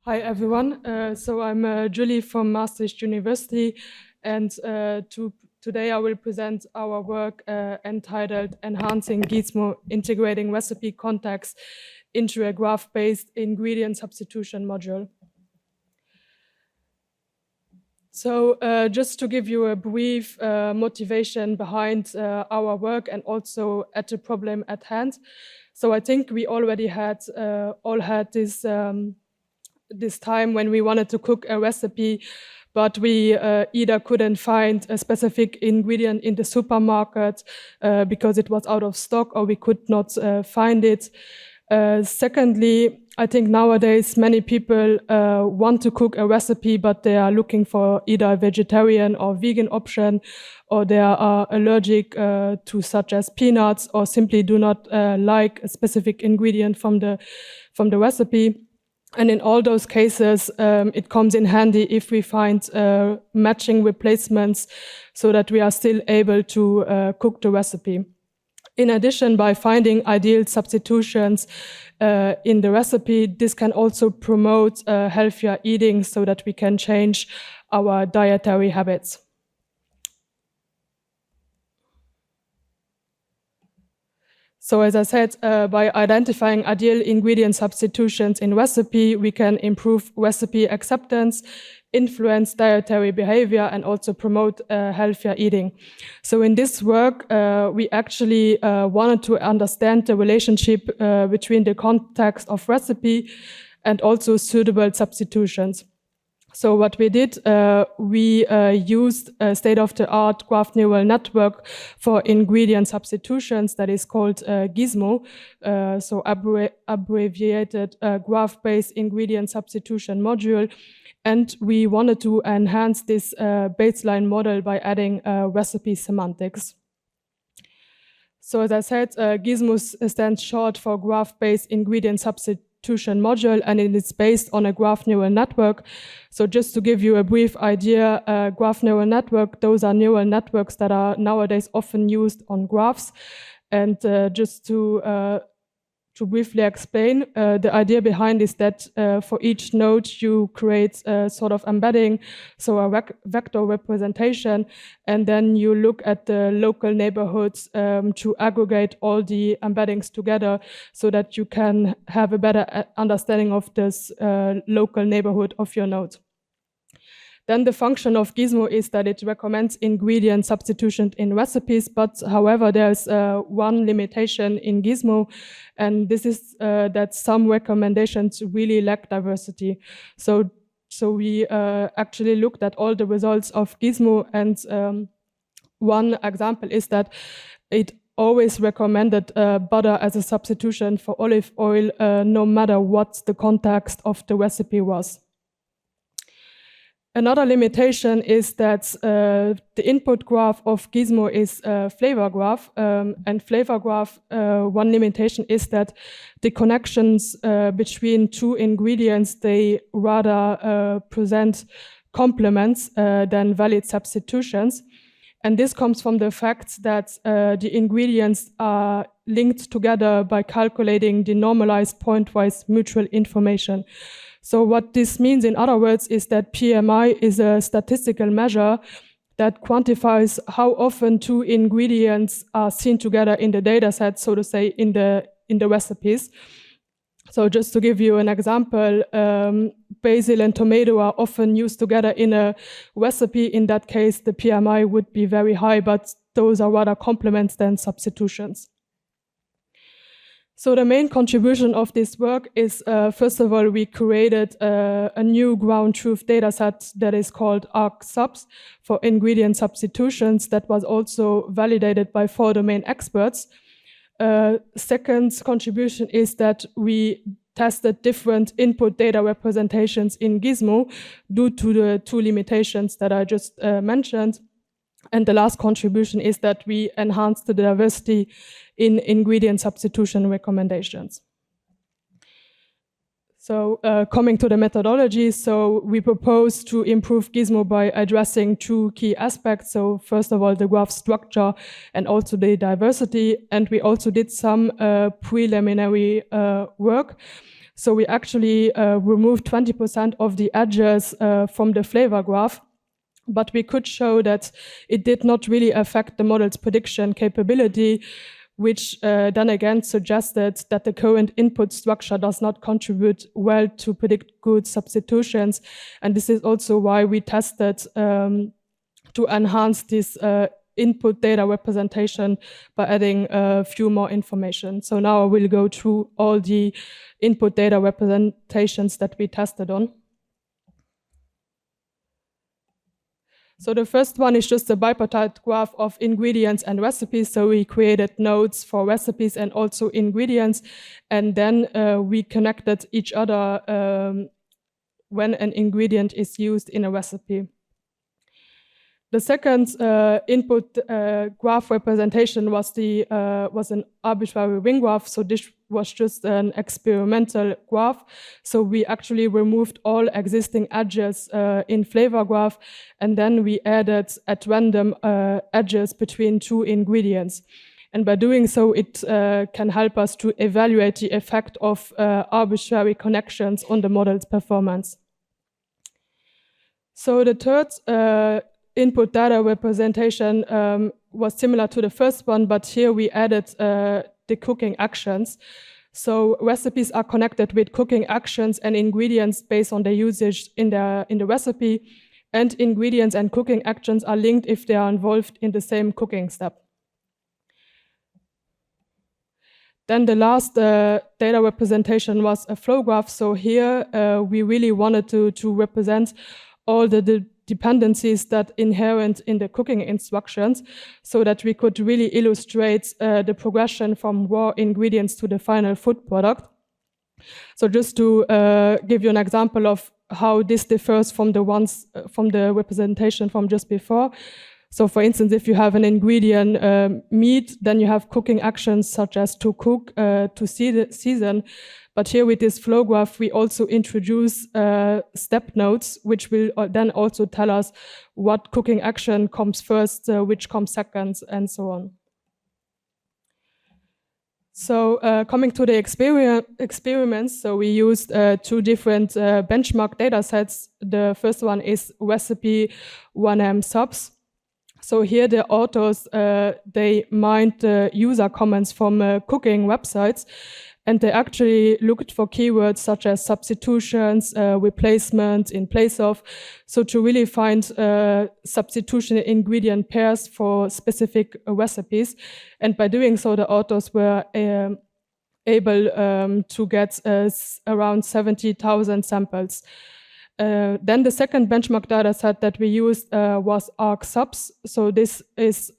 Hi everyone. So I'm Julie from Maastricht University, and today I will present our work entitled "Enhancing GISMo: Integrating Recipe Context into a Graph-Based Ingredient Substitution Module." So just to give you a brief motivation behind our work and also at the problem at hand. So I think we already all had this time when we wanted to cook a recipe, but we either couldn't find a specific ingredient in the supermarket because it was out of stock, or we could not find it. Secondly, I think nowadays many people want to cook a recipe, but they are looking for either a vegetarian or vegan option, or they are allergic to such as peanuts, or simply do not like a specific ingredient from the recipe. And in all those cases, it comes in handy if we find matching replacements so that we are still able to cook the recipe. In addition, by finding ideal substitutions in the recipe, this can also promote healthier eating so that we can change our dietary habits. So as I said, by identifying ideal ingredient substitutions in recipe, we can improve recipe acceptance, influence dietary behavior, and also promote healthier eating. So in this work, we actually wanted to understand the relationship between the context of recipe and also suitable substitutions. So what we did, we used a state-of-the-art graph neural network for ingredient substitutions that is called GISMo, so abbreviated graph-based ingredient substitution module. And we wanted to enhance this baseline model by adding recipe semantics. So as I said, GISMo stands short for graph-based ingredient substitution module, and it is based on a graph neural network. So just to give you a brief idea, graph neural network, those are neural networks that are nowadays often used on graphs. And just to briefly explain, the idea behind is that for each node you create a sort of embedding, so a vector representation, and then you look at the local neighborhoods to aggregate all the embeddings together so that you can have a better understanding of this local neighborhood of your node. Then the function of GISMo is that it recommends ingredient substitution in recipes, but however, there's one limitation in GISMo, and this is that some recommendations really lack diversity. So we actually looked at all the results of GISMo, and one example is that it always recommended butter as a substitution for olive oil, no matter what the context of the recipe was. Another limitation is that the input graph of GISMo is a flavor graph, and flavor graph, one limitation is that the connections between two ingredients, they rather present complements than valid substitutions. And this comes from the fact that the ingredients are linked together by calculating the normalized pointwise mutual information. So what this means, in other words, is that PMI is a statistical measure that quantifies how often two ingredients are seen together in the data set, so to say, in the recipes. So just to give you an example, basil and tomato are often used together in a recipe. In that case, the PMI would be very high, but those are rather complements than substitutions. So the main contribution of this work is, first of all, we created a new ground truth dataset that is called ArcSubs for ingredient substitutions that was also validated by 4 domain experts. Second contribution is that we tested different input data representations in GISMo due to the 2 limitations that I just mentioned. And the last contribution is that we enhanced the diversity in ingredient substitution recommendations. So coming to the methodology, so we propose to improve GISMo by addressing 2 key aspects. So first of all, the graph structure and also the diversity. And we also did some preliminary work. So we actually removed 20% of the edges from the flavor graph, but we could show that it did not really affect the model's prediction capability, which then again suggested that the current input structure does not contribute well to predict good substitutions. And this is also why we tested to enhance this input data representation by adding a few more information. So now I will go through all the input data representations that we tested on. So the first one is just a bipartite graph of ingredients and recipes. So we created nodes for recipes and also ingredients, and then we connected each other when an ingredient is used in a recipe. The second input graph representation was an arbitrary ring graph. So this was just an experimental graph. So we actually removed all existing edges in flavor graph, and then we added at random edges between two ingredients. And by doing so, it can help us to evaluate the effect of arbitrary connections on the model's performance. So the third input data representation was similar to the first one, but here we added the cooking actions. So recipes are connected with cooking actions and ingredients based on their usage in the recipe, and ingredients and cooking actions are linked if they are involved in the same cooking step. Then the last data representation was a flow graph. So here we really wanted to represent all the dependencies that inherent in the cooking instructions, so that we could really illustrate the progression from raw ingredients to the final food product. So just to give you an example of how this differs from the representation from just before. So for instance, if you have an ingredient meat, then you have cooking actions such as to cook, to season. But here with this flow graph, we also introduce step nodes, which will then also tell us what cooking action comes first, which comes second, and so on. So coming to the experiments, so we used two different benchmark data sets. The first one is recipe 1M subs. So here the authors, they mined the user comments from cooking websites, and they actually looked for keywords such as substitutions, replacement, in place of, so to really find substitution ingredient pairs for specific recipes. And by doing so, the authors were able to get around 70,000 samples. Then the second benchmark data set that we used was arc subs. So this is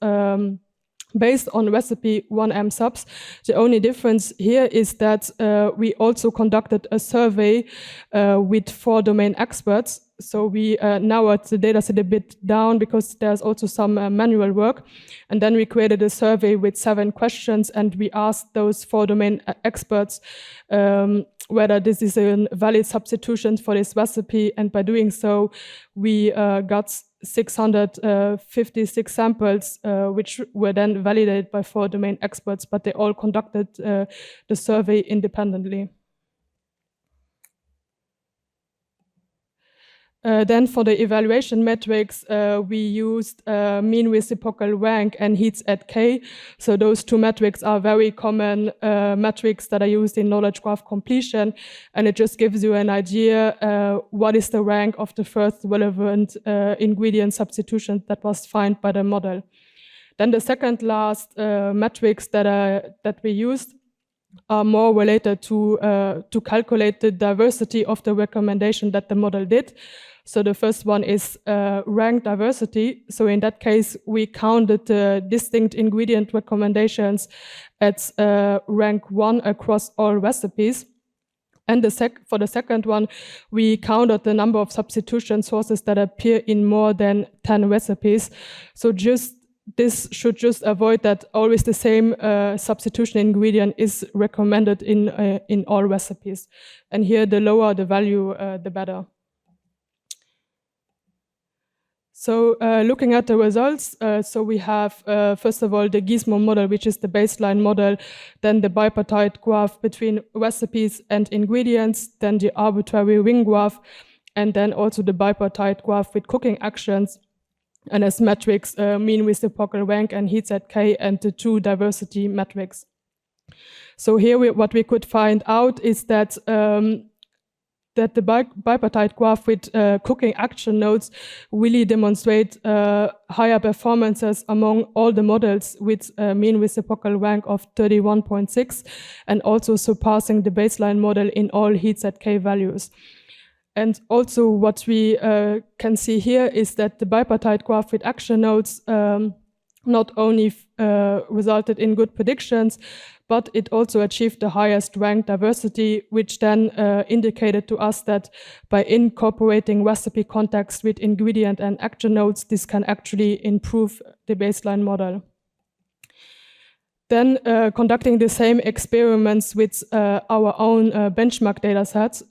based on recipe 1M subs. The only difference here is that we also conducted a survey with 4 domain experts. So we narrowed the dataset a bit down because there's also some manual work. And then we created a survey with 7 questions, and we asked those 4 domain experts whether this is a valid substitution for this recipe. And by doing so, we got 656 samples, which were then validated by 4 domain experts, but they all conducted the survey independently. Then for the evaluation metrics, we used mean reciprocal rank and heats at K. So those 2 metrics are very common metrics that are used in knowledge graph completion, and it just gives you an idea what is the rank of the first relevant ingredient substitution that was found by the model. Then the second last metrics that we used are more related to calculate the diversity of the recommendation that the model did. So the first one is rank diversity. So in that case, we counted the distinct ingredient recommendations at rank 1 across all recipes. And for the second one, we counted the number of substitution sources that appear in more than 10 recipes. So this should just avoid that always the same substitution ingredient is recommended in all recipes. And here, the lower the value, the better. So looking at the results, so we have, first of all, the GISMo model, which is the baseline model, then the bipartite graph between recipes and ingredients, then the arbitrary ring graph, and then also the bipartite graph with cooking actions, and as metrics, mean reciprocal rank and heat set K, and the two diversity metrics. So here what we could find out is that that the bipartite graph with cooking action nodes really demonstrate higher performances among all the models with a mean reciprocal rank of 31.6 and also surpassing the baseline model in all heat set K values. And also what we can see here is that the bipartite graph with action nodes not only resulted in good predictions, but it also achieved the highest rank diversity, which then indicated to us that by incorporating recipe context with ingredient and action nodes, this can actually improve the baseline model. Then conducting the same experiments with our own benchmark datasets,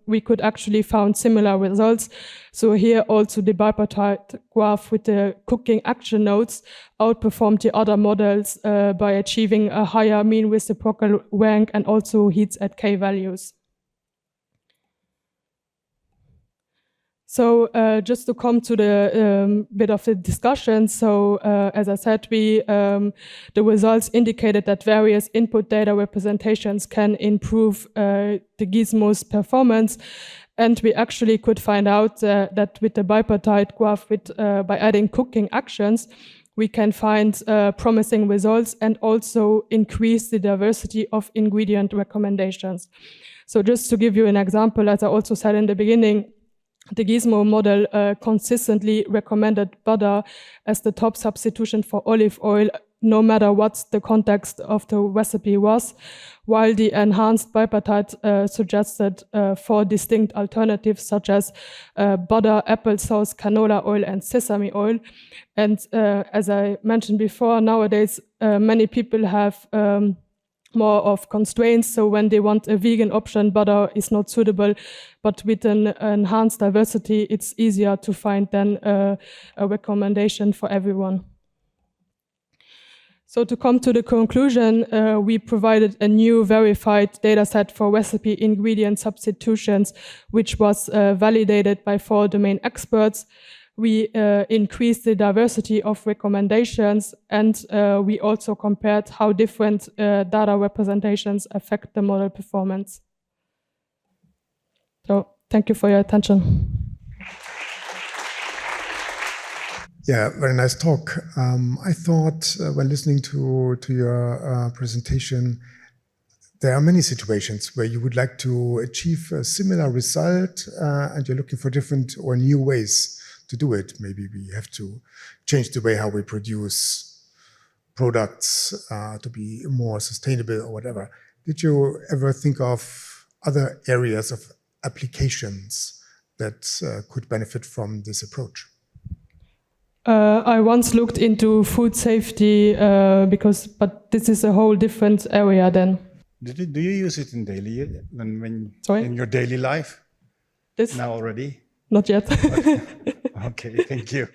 we could actually found similar results. So here also the bipartite graph with the cooking action nodes outperformed the other models by achieving a higher mean reciprocal rank and also heats at K values. So just to come to the bit of the discussion, so as I said, the results indicated that various input data representations can improve the GISMo's performance, and we actually could find out that with the bipartite graph, by adding cooking actions, we can find promising results and also increase the diversity of ingredient recommendations. So just to give you an example, as I also said in the beginning, the GISMo model consistently recommended butter as the top substitution for olive oil, no matter what the context of the recipe was, while the enhanced bipartite suggested 4 distinct alternatives such as butter, applesauce, canola oil, and sesame oil. And as I mentioned before, nowadays many people have more of constraints, so when they want a vegan option, butter is not suitable, but with an enhanced diversity, it's easier to find then a recommendation for everyone. So to come to the conclusion, we provided a new verified dataset for recipe ingredient substitutions, which was validated by 4 domain experts. We increased the diversity of recommendations, and we also compared how different data representations affect the model performance. So thank you for your attention. Yeah, very nice talk. I thought when listening to your presentation, there are many situations where you would like to achieve a similar result and you're looking for different or new ways to do it. Maybe we have to change the way how we produce products to be more sustainable or whatever. Did you ever think of other areas of applications that could benefit from this approach? I once looked into food safety, but this is a whole different area then. Do you use it in in your daily life? This? Now already? Not yet. Okay, thank you.